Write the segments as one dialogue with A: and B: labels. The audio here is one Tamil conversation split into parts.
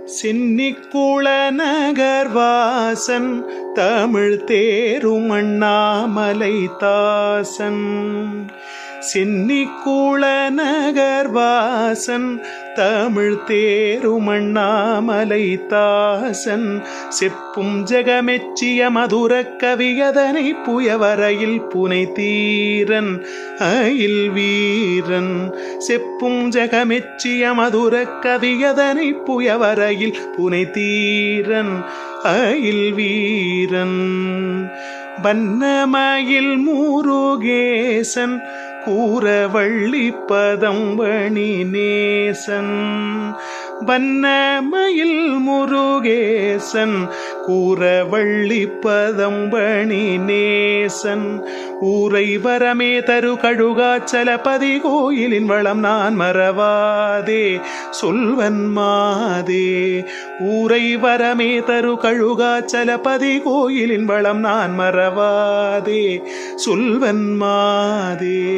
A: சென்னிக்குள நகர்வாசன் தமிழ் தேரும் அண்ணாமலை தாசன். சென்னிக்குள நகர்வாசன் தமிழ் தேரும் அண்ணாமலை தாசன். செப்பும் ஜெகமெச்சிய மதுர கவியதனை புயவரையில் புனை தீரன் அயில் வீரன். செப்பும் ஜெகமெச்சிய மதுர கவியதனை புயவரையில் புனை தீரன் அயில் வீரன். வண்ணமயில் முருகேசன் கூறவள்ளி பதம் வணி நேசன். வண்ணமயில் முருகேசன் கூறவள்ளி பதம் வணி நேசன். ஊரை வரமே தரு கழுகாச்சலபதி கோயிலின் வளம் நான் மறவாதே சொல்வன் மாதே. ஊரை வரமே தரு கழுகாச்சலபதி கோயிலின் வளம் நான் மறவாதே சொல்வன் மாதே.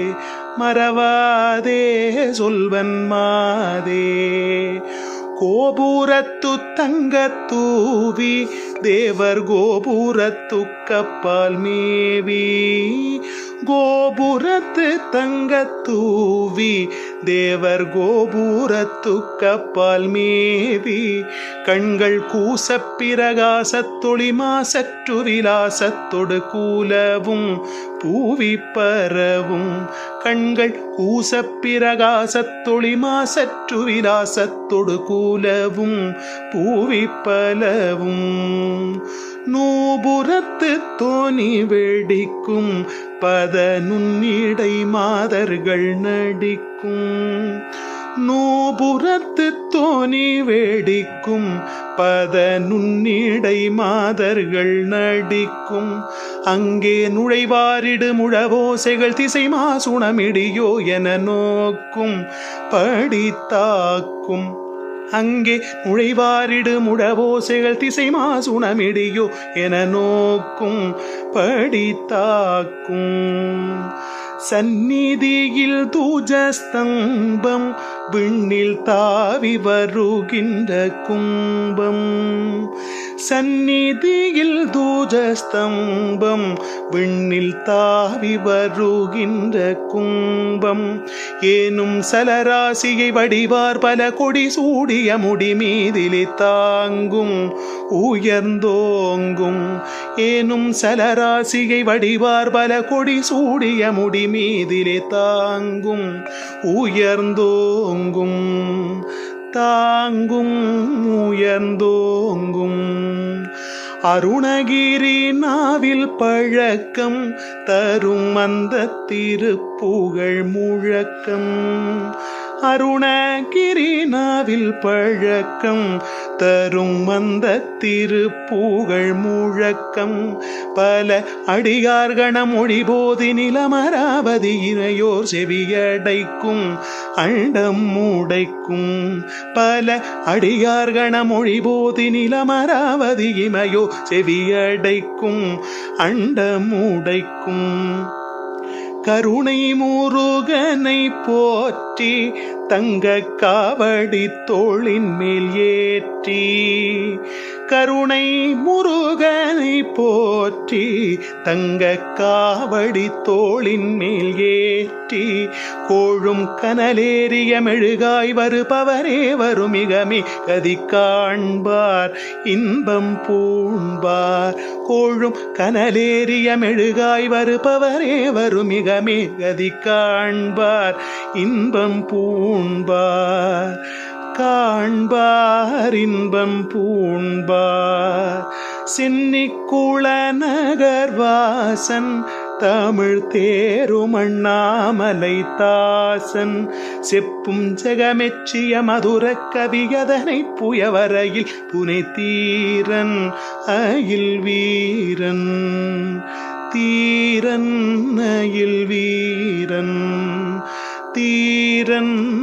A: மறவாதே சொல்வன் மாதே. கோபுரத்து தங்கத்தூவி தேவர் கோபுரத்து கப்பால் மேவி. கோபுரத்து தங்கத்தூவி தேவர் கோபுரத்து கப்பால் மேவி. கண்கள் கூசப் பிரகாசத்தொளி மாசற்று விலாசத்தொடு கூலவும் பூவி பரவும். கண்கள் கூசப் பிரகாசத்தொளி மாசற்று விலாசத்தொடு கூலவும் பூவி பலவும். நூபுரத்து தோணி வெடிக்கும் பத நுண்ணிடை மாதர்கள் நடிக்கும். நூபுரத்து தோணி வேடிக்கும் பத நுண்ணிடை மாதர்கள் நடிக்கும். அங்கே நுழைவாரிடு முழவோசைகள் திசை மாசுணமிடியோ என நோக்கும் படித்தாக்கும். அங்கே நுழைவாரிடு முழவோசைகள் திசை மாசுணமிடியோ என நோக்கும் படித்தாக்கும். சந்நிதியில் தூஜஸ்தம்பம் விண்ணில் தாவி வருகின்ற கும்பம். சந்நிதியில் தூஜஸ்தம்பம் விண்ணில் தாவி வருகின்ற கும்பம். ஏனும் சலராசியை வடிவார் பல கொடி சூடிய முடி மீதிலே தாங்கும் உயர்ந்தோங்கும். ஏனும் சலராசியை வடிவார் பல கொடி சூடிய முடி மீதிலே தாங்கும் உயர்ந்தோங்கும். தாங்கும் உயர்ந்தோங்கும். அருணகிரி நாவில் பழக்கம் தரும் அந்த திருப்புகழ் முழக்கம். அருணகிரி நாவில் பழக்கம் தரும் அந்த திருப்புகழ் முழக்கம். பல அடியார்கணம் ஒளிபோதி நிலமராவதி இணையோர் செவியடைக்கும் அண்டம் மூடைக்கும். பல அடியார்கணம் ஒளிபோதி நிலமராவதி இமையோ செவியடைக்கும் அண்டம் மூடைக்கும். கருணை முருகனை போற்றி தங்க காவடி தோளின் மேல் ஏற்றி. கருணை முருகனை போற்றி தங்க காவடி தோளின் மேல் ஏற்றி. கோழும் கனலேறிய மெழுகாய் வருபவரே வருமிகமே கதி காண்பார் இன்பம் பூண்பார். கோழும் கனலேறிய மெழுகாய் வருபவரே வருமிகமே கதி காண்பார் இன்பம் பூண்பார். காண்பார் இன்பம் பூண்பார். சென்னிக்குள நகர்வாசன் தமிழ் தேரும் அண்ணாமலை தாசன். செப்பும் ஜெகமெச்சிய மதுர கவியதனை புயவரையில் புனை தீரன் அயில் வீரன். தீரன் அயில் வீரன். தீரன்